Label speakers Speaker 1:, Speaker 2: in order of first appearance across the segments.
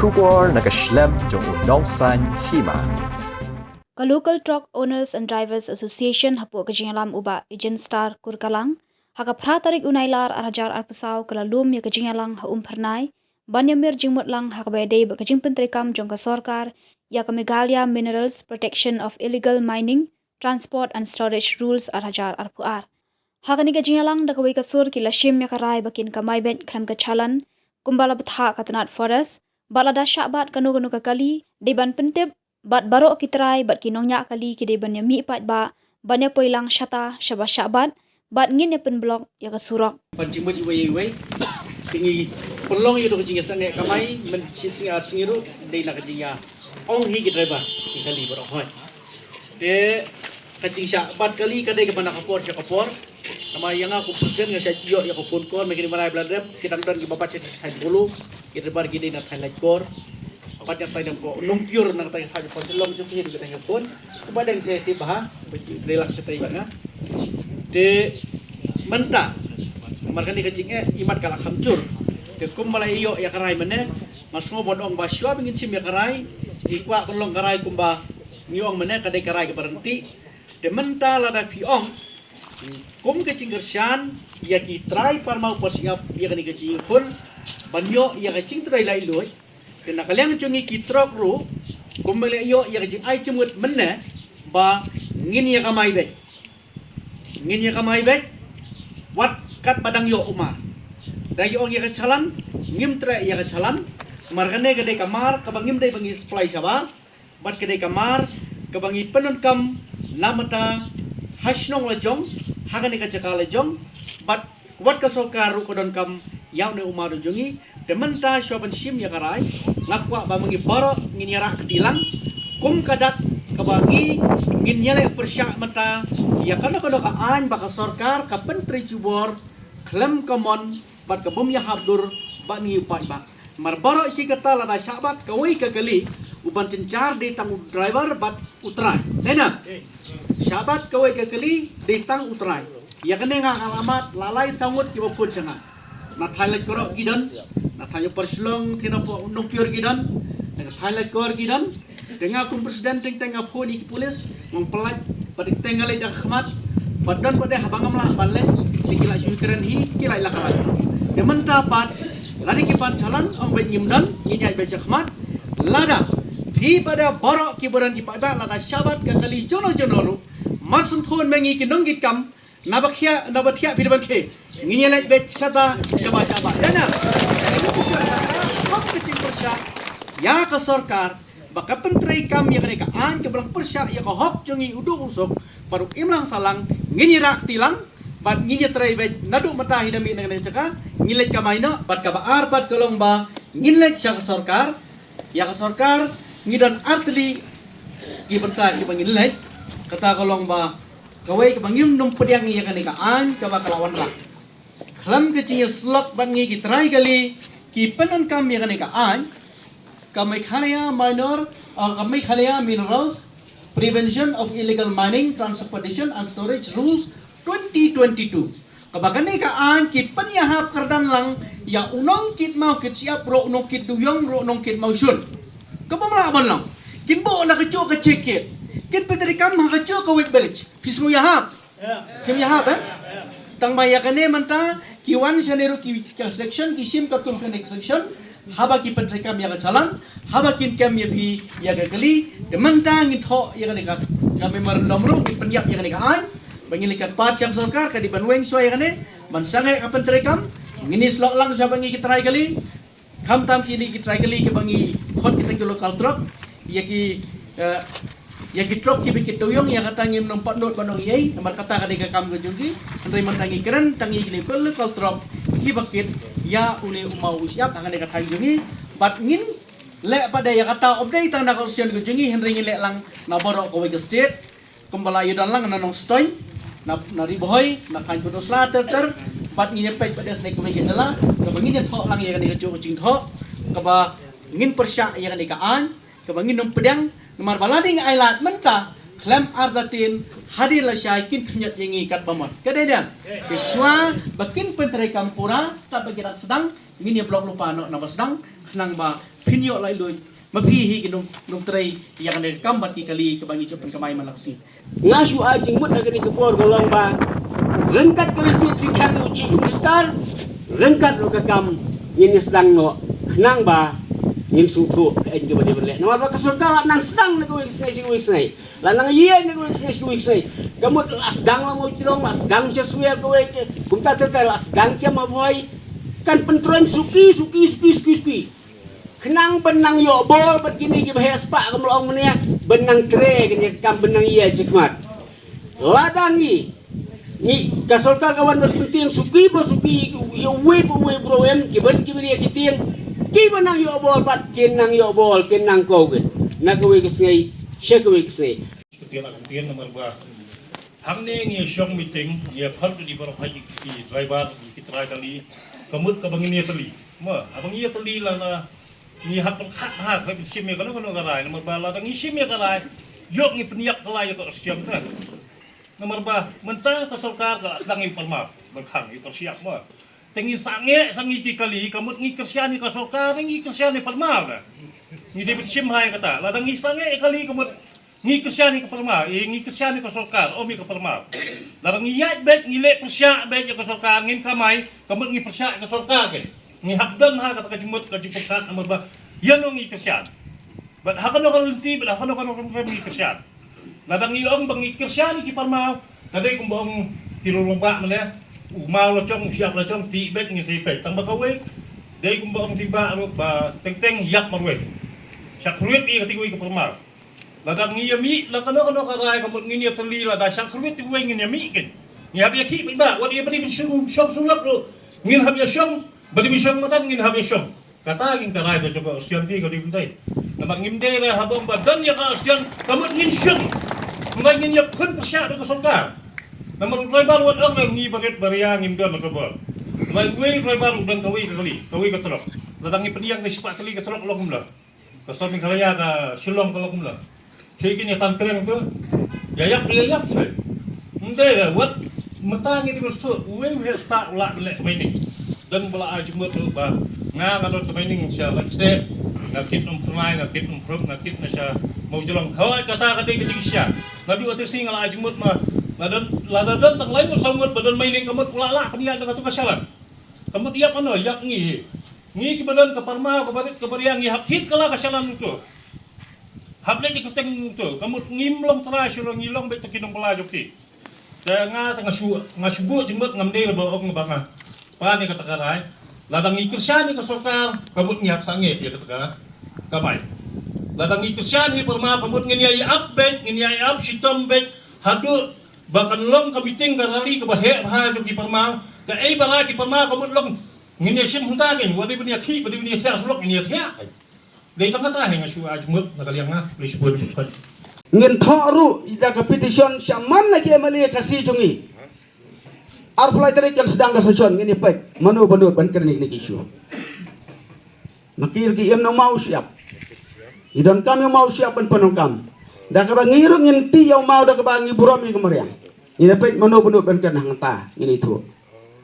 Speaker 1: Shubor nakaslem jong unongsan hima.
Speaker 2: Ka Local Truck Owners and Drivers Association hapo ka jingalam uba Agent Star Kurkalang haka pra tarik unailar arajar arpasaw kala lum ya ka jingalang ha umpernai banyamir jingmot lang haka bayday ba ka jingpentrekam jong ka sorkar ya ka Meghalaya Minerals Protection of Illegal Mining Transport and Storage Rules arajar arpuar haka ni ka jingalang da ka way ka sur kila shim ya ka rai bakin ka maibet klam ka chalan kumbala batha ka tanat forest balada syabat kanu ka kali deban pentip bat baro kitrai bat kinongnya kali kide banya mi pat ba banya poilang syata syaba syabat bat ngin ya pen blok ya ka surok
Speaker 3: pancing mo iway tingi pelong itu kecing sange kamai men sising singiru dei na kecing ya ong hi driver ikali baro hoy de kecing syabat kali kadai ke mana kapor syakapor nama yang aku presiden nga saya yo ya ko pun kon megini maray bladrep kita dan ki bapak chat bulu kita bar gide na thai kor pat yang tayo ko nung pure nang tayo hajo ko silong jupi hidup tayo pun kubadang saya tiba ha relax sa tayo nga de menta markan ni kecing imat kala hamcur de kum malay iyo ya karay mane masmo bodong basyo bingin sim ya karay ikwa kolong karay kumba ngiyong mane kadai karay ke berhenti de menta lada piong kum kecing gersan ya ki try par mau persiap ya kani kecing pun banyo ya kecing try lai loy kena kalian cungi kitrok ru kumbali iyo ya kecing ai cumut menne ba ngin ya kamai bek wat kat badang yo uma dagi ong ya kecalan ngim tre ya kecalan markane gede kamar kabangim dai bangi supply sabar bat gede kamar kabangi penunkam namata hasnong lejong hagani kacakal lejong bat wat kasokar ru kodon kam yaw ne uma jongi dementa syaban sim ya karai ngakwa ba mangi baro ngin yara ketilang kum kadat kabangi ngin nyale persyak mata ya kana ka an baka sorkar ka pentri jubor klem komon bat ka bum ya habdur ba ni upai ba mar baro isi kata lada syabat kawai ka gali uban cencar di tang driver bat utrai nena syabat kawai ka gali di tang utrai ya kene nga alamat lalai sangut ki bopun sanga na thailand korok gidan na thayo perslong tina po nung pure gidan na thailand kor gidan denga kum presiden ting teng apo di polis mempelaj patik tengalai dak khmat badan pada habangam lah balle dikila syukuran hi kila ila kalat de menta pat lari ki pan jalan ong ben nyimdan nyinyai be khmat lada phi pada borok ki boran ki pada lada syabat ka kali jono jono masum thon mengi ki nonggit kam nabakhia pidaban ke nginyelek bet sata syaba dana kok kecing persyak ya ke sorkar baka pentrai kam ya kene ka an ke belang persyak ya ka hok jongi udu usuk paru imlang salang nginyirak tilang bat nginyetrai bet nadu mata hidami dengan caka ngilek kamaina bat ka baar bat kolong ba ngilek syak sorkar ya ka sorkar ngidan artli ki benta ki bangilek kata kolong ba kawai kebangim nung pediang iya kan ikaan kaba kalawan lah klam kecil slok bangi kitrai kali ki penon kam iya kan ikaan Meghalaya Minerals Prevention of Illegal Mining Transportation and Storage Rules 2022 kabakan ikaan ki penyahap kerdan lang ya unong kit mau kit siap ro unong kit duyong ro unong kit mau syun kabamlaban lang kinbo na kecu kecekit kit petri kam ha kacu ka wit belch pismu yahap kim yahap tang maya kane manta ki wan janeiro ki section ki sim ka tum connect section haba ki petri kam ya jalan haba kin kam ya bi ya ga kali de manta ngit ho ya kane ka kami mar nomro ki penyap ya kane ka an bangilikan part yang sorkar ka di banweng so ya kane man sangai ka petri kam ngini slok lang sa bangi ki try kali kam tam ki ki try kali ke bangi khot kita ki local truck ya ki ya kitrok ki bikit tuyong ya kata ngim nompat not banong yai nomor kata kadai ka kam gojogi andai mantangi keren tangi gini kol trok ki bakit ya une umau usiap tangan ka tangi bat ngin le pada ya kata obdai tang na konstitusi gojogi henry ngin le lang na borok ko wege state kumbala yudan lang na nong stoy na riboy na kan kudo slater ter bat ngin pej pada snake ko wege jala ka bangin ya thok lang ya kan ka jing thok ka ba ngin persya ya kan ka an ka bangin nom pedang nomor balading ailat menta klem ardatin hadir la syaikin kenyat yengi kat pamot kadeda keswa bakin pentrai kampura tak bagiran sedang ngini blok lupa no nama sedang nang ba pinyo lai lui mapihi kinung nung tray yang ada kambat ki kali kebangi copen kamai malaksi
Speaker 4: ngasu ajing mut agani kepor golong ba rengkat kelitit singkan chief minister rengkat ro kakam ini sedang no kenang ba ngin sutu en ke bade bele nama ba kasurka nang sedang ne kuik snai la nang ye ne kuik snai kamut las gang la mo tirong las gang sesuai kuik kumta terkai las gang ke ma boy kan pentroim suki kenang benang yo bol begini ke bahas pak kamlong menia benang tre kini kam benang iya cikmat ladangi ni kasolka kawan berpenting suki yo we bro em kiber ya kiting ki benang yo bol pat kenang yo bol kenang kau gen nak we kesngai shek we kesngai
Speaker 5: kemudian nomor 2 hamne ngi shong meeting ya khar di baro phai ki driver ki try kali kamut ka bangin ya tali ma abang ya tali la ni hat khat ha kai sim ya kono garai nomor 2 la ngi sim ya garai yok ngi peniak kalai ko siam kan nomor 2 mentang ka sarkar ka sedang iperma berkhang itu siap ma tengin sangi ki kali kamut ngi kersiani ka sarkar ngi kersiani perma na ni debit sim hai kata la ngi sange kali kamut ngi kersiani ka perma ngi kersiani ka sarkar omi ka perma la ngi yat bet ngi le persya bet ka sarkar ngin kamai kamut ngi persya ka sarkar kan ni habdan ha kata kajumut kajupuksan nomor 2 yan ngi kersian bat hakano kan ulti bat hakano kan ngi kersian ladang iong bang ikirsyani ki parmao kadai kung baong tirulumba mala umaw lo chong siap lo chong ti bet ngi sipet tang bakawe dai kung baong tiba ro ba teng yak marwe sakruit i katigoy ka parmao ladang ngi yami lakano karay kamut ngi ni tali la da sakruit ti wen ngi yami ken ngi habi ki ba wadi bari bisung shong sulap ro ngi habi shong bari bisung matan ngi habi shong kata ngin karay do coba usian ki kadi buntai namang ngimde ra habang badan ya ka usian kamut ngin shong ngai ngin yak khun persya do kasolka namang driver wat ang ngi baget bariang ngimdan ko ba ngai we driver udan kawi ka trok ladangi peniang ni spa kali ka trok lo kumla kasol min kalaya ka silong ko kumla kiki ni tantreng to yayak sai nde ra wat matangi di mustu we sta ula le mining dan bala ajumut ba nga ngadot mining siya lakse ngakit umprumay ngakit umpruk ngakit na siya mau jelong hawai kata kecing siya nabi otir singal ajumut ma ladan tang lain usamut badan mining kamut ulala penian dengan tu kasalan kamut iya ano yak ngi ki badan kaparma kabarit kabariang ngi hapit kala kasalan itu haple di kuteng itu kamut ngimlong tra syuro ngilong bet kinong pelajok ti nga ngasubu jemut ngamde ba ok ngabanga pani kata karay ladang ikirsyani ka sarkar kamut ngiap sange ya kata kamay ladang ikirsyani perma kamut nginyai upbet nginyai up sitom bet hadu bakan long kamiting karali ka bahe ha jog di perma ka ai bara di perma kamut long nginyai sim hunta gen wadi bani akhi wadi bani thia sulok nginyai thia dei tang kata henga su ajmut nakaliang nga please put
Speaker 4: ngin thoru ida ka petition syaman lagi amali kasih jongi arflai tadi kan sedang kasation ngini pek manu ban kernik ni isu makir ki em no mau siap idan kami mau siap ban penongkam dah ka bangiru ngin ti yang mau dah ka bangi buromi kemariang ini pek manu ban kan hangta ngini tu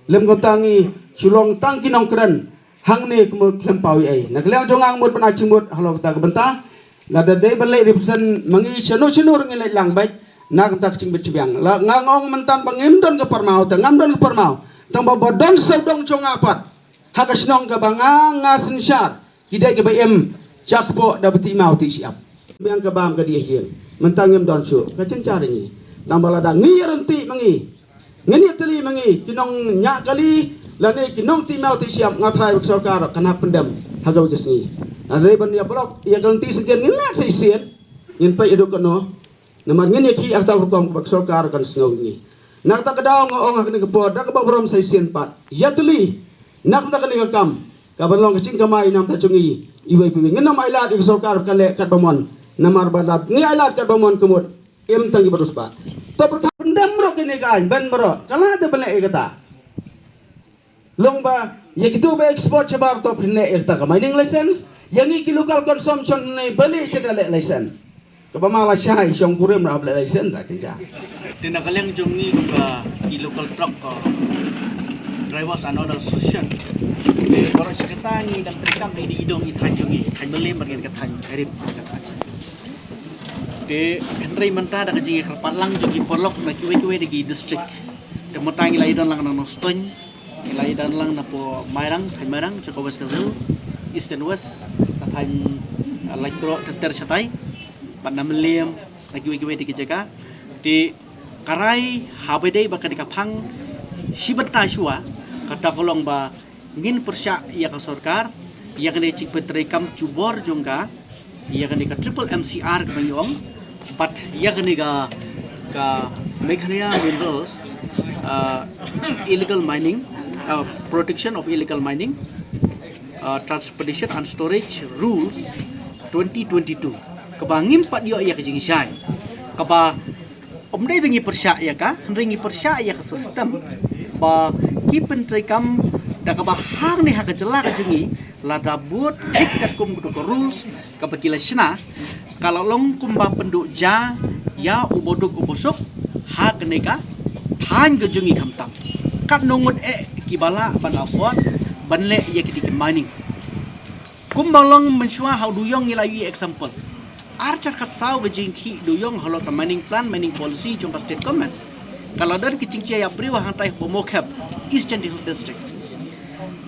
Speaker 4: lem gotangi sulong tang kinong keren hang ni kemut klempau ai nak leang jongang mut ban acimut halo ta ka benta lada dei balai ripsen mangi chenu ngilai lang baik nak tak cing bercibiang la ngangong mentan bangim don ke parmau tangam don ke parmau tang babodon saudong chong apat hakasnong ke banga ngasen syar kidai ke bm jakpo dapati mau ti siap biang ke bam ke dia hien mentangim don su ka cencar ni tang balada ngi renti mangi ngeni teli mangi kinong nyak kali la ne kinong ti mau ti siap ngatrai sarkar kana pendam hagaw gesni ada ban ya blok ya ganti sekian ngilak seisian yin pa iduk kono naman ngin yaki akta hukum kubak sarkar kan sengaw ni nak tak kedaw ngong hakni kepod dak babrom seisian pat ya tuli nak tak ni kam kabalong kecing kamai nam ta chungi iwai piwi ngin nam ailat ik sarkar kale kat bamon namar badap ngi ailat kat bamon kemut em tangi barus ba to perka pendam ro kini kan ban bro kala te bele kata lomba ya gitu ba export chabar to pinle ekta mining license yang iki local consumption ni beli cedale license kabamala syai syong kurim ra beli license ta cinca
Speaker 3: tinakaliang jong ni ka i local truck ko Drivers and Owners Association. Baru sekitar ni dan terikam di hidung di tanjungi, tanjung bagian ke tanjung, herip ke tanjung. Di Henry mentah dah kerja kerpat lang jogi polok nak kiwe di distrik. Temutang ilai dan lang nang Stone, ilai dan lang na po Mairang, Mairang, Joko West Kazil, East and West, tanjung lagi pro tercatai, pada Meliam, lagi kiwe di kerja di Karai habedai bakal dikapang sibenta shua kata kolong ba ngin persya ia ka sarkar ia kena cik petrikam cubor jongka ia kena ka triple MCR ke banyong but ia kena ka Meghalaya minerals illegal mining protection of illegal mining transportation and storage rules 2022 kebangim pat dia ia ke jingisai kaba Omdai bengi persya ya ka, ringi persya ya ka sistem ba ki pentrikam da ka bahang ni ha ka jela ka jengi la da but dik ka kum ku rules ka bakila sina kalau long kum ba penduk ja ya uboduk ubosok ha ka ne ka than ka jengi kamtam kat nongut ki bala ban afford ban le ya ki mining kum balong mensua how du yong ni la example Archer kasau gejing ki duyong halok mining plan mining policy jumpa state government. Kalau dari kicing cia ya priwa hantai pomokap Eastern Hills District.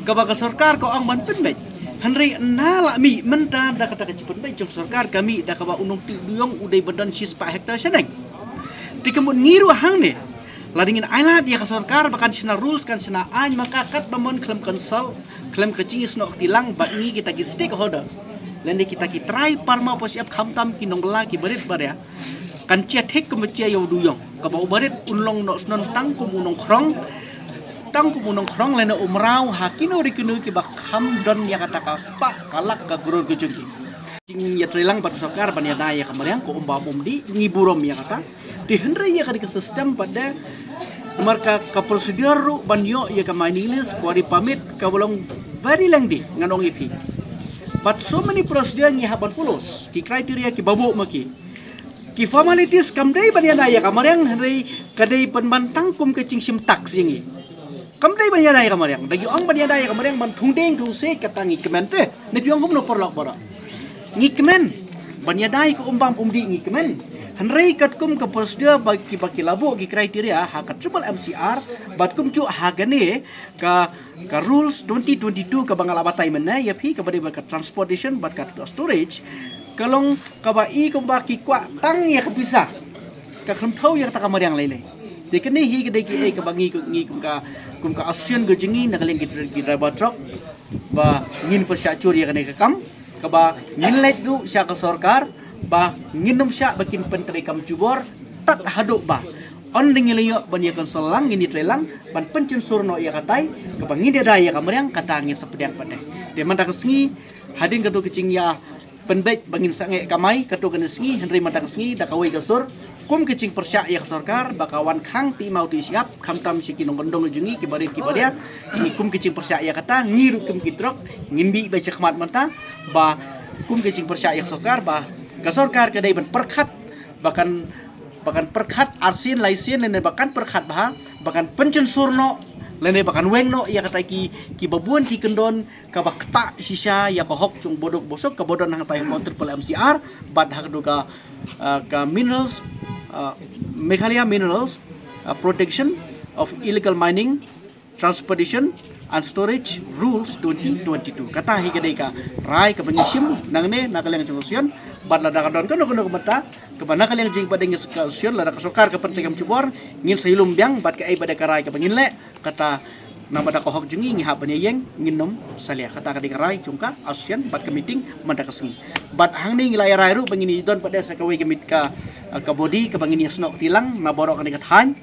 Speaker 3: Kabaga sarkar ko ang man penbet. Henry nala mi menta da kata kecipun baik jom sarkar kami da kaba unung ti duyong udai badan sis 4 hektar seneng. Dikemun ngiru hang ne. Ladingin ailat ya ka sarkar bakan sina rules kan sina an maka kat bamon klem konsol klem kecing isno tilang bangi kita ki stakeholders. Lende kita ki try parma posiap khamtam ki nongla ki berit barya kan cia thek kemcia yo duyong ka bau berit unlong no snon tang kum unong krong lene umrau hakino rikinu ki bak kham don ya kata ka spa kalak ka gurur gujungi jing ya trilang pat sokar ban ya daya kamariang ko umba umdi ngiburom ya kata di henry ya ka sistem pada marka ka prosedur ban yo ya ka mining list kwari pamit ka bolong very lengthy nganong ipi. But so many procedure ni haban pulos ki criteria ki babu maki ki formalities kamdai banyana ya kamarang henry kadai penbantang kum kecing sim tax yangi kamdai banyana ya kamarang dagi ong banyana ya kamarang man thungdeng thungse katangi kemente ne piong kum no porlok bora ngikmen banyana ko umbam umdi ngikmen henry kat kum ka procedure bagi labu ki criteria ha ka triple MCR bat kum cu ha gane ka rules 2022 ka bangal abatai mena ya phi ka bade ka transportation bat ka storage kalong ka ba I kum ba ki kwa tang ya ka bisa ka kham thau ya ta ka mariang lele de kene hi ka de ki ka bangi kum ka asian go jingi na kaleng ki driver truck ba ngin per sya curi ka ne ka kam ka ba ngin let du sya ka sarkar ba nginum sya bakin pentri kam cubor tat haduk ba on dingiliyo banya konsolang ini trelang ban pencun surno ya katai kapang ngide daya kamariang katangin sepediak padai de manda kesngi hadin katu kecing ya penbet bangin sange kamai katu kenesngi henry manda kesngi da kawai gasur kum kecing persya ya sarkar bakawan khang ti mau ti siap khamtam siki nongondong jungi kibarit kibaria ini kum kecing persya ya kata ngiru kum kitrok ngimbi baca khmat mata ba kum kecing persya ya sarkar ba kasarkar kadai ban perkhat bahkan perkhat arsin laisin lene bahkan perkhat bahkan pencen surno lene bahkan wengno ya kata ki babuan ki kendon ka bakta sisa ya ka hok cung bodok bosok ka bodon hang tay triple MCR bad hak do ka minerals Meghalaya minerals protection of illegal mining transportation and storage rules 2022 kata hi kadai ka rai ka pengisim nangne nakaleng solution bad lada kadon kono mata ke bana kaleng jing pada ngis solution lada kasokar ka pentingam cubor ngin sayulum biang bad ka ai pada karai ka pengin le kata na bada ko hok jungi ngi ha banya yeng nginom salia kata kadai karai cungka asusion bad ka meeting manda kasngi bad hang ni ngilai rai ru pengini don pada sakawai ka mit ka body ka pengini snok tilang na borok ka kathan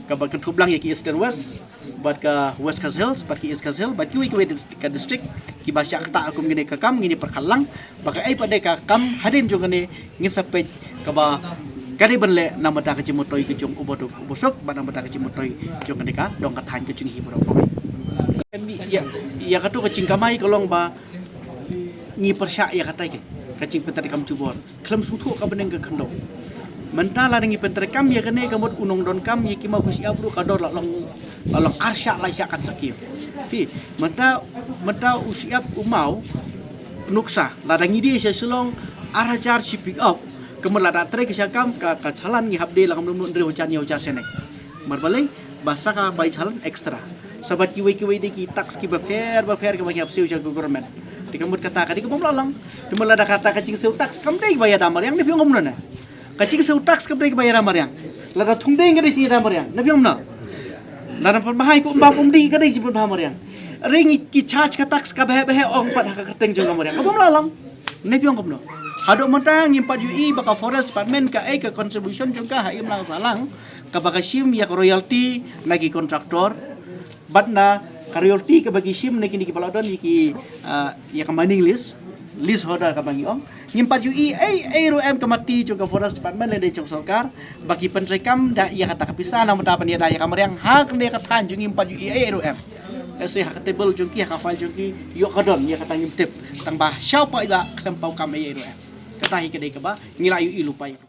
Speaker 3: ka bad ka thublang ya ki East and West bat ka West Khas Hills bat ki East Khas Hills bat ki ka district ki basya kata akum ngini ka kam ngini perkalang baka ai pada ka kam hadin jong ngini ngin sapet ka ba kadi benle namata ka cimotoi ke jong ubodok ubosok ba namata ka cimotoi jong ngini ka dong ka than ke jing hibro ya katu ka cingkamai kolong ba ngi persya ya kata ke ka cing petari kam cubor klam suthu ka beneng ka khando mentala ngi petari kam ya kane kamot unong don kam ya ki ma busi abru ka dor la long lalang arsya lai siakan sakit ti mata usiap umau nuksa ladang ide saya selong arajar si pick up kemudian lada trek siakam ka calan ngi habde lang mun ndre hujan senek marbalai basa ka bai calan ekstra sabat kiwe de ki tax ki baper ke bagi apsiu jag government dikamut kata ka dikamum lalang kemudian lada kata kacing seu tax kam dei bayar damar yang nepi ngomna na kacing seu tax kam dei bayar damar yang lada thungdeng ka dei ci damar yang nepi ngomna lada permahai ku mbak umdi ka dei ci damar yang ring ki charge ka tax ka behe ong pat ka keteng jong damar yang ngom lalang nepi ngomna hadok mentang impat UI baka forest department ka ka contribution juga ha imlang salang ka baka sim ya royalty nagi kontraktor batna ka royalty ka bagi sim nagi kepala don ki ya ka mining list hoda ka bangi ong impat UI rom ka mati juga forest department le jong sarkar bagi pentrekam da ya kata kapisah na mata pan ya da ya kamariang hak ne ka tanjung impat UI rom kasi hak table jongki hak file jongki yo kadon ya kata ngimtip tang bah siapa ila klempau kam rom katahi kedai keba ngilayu ilupai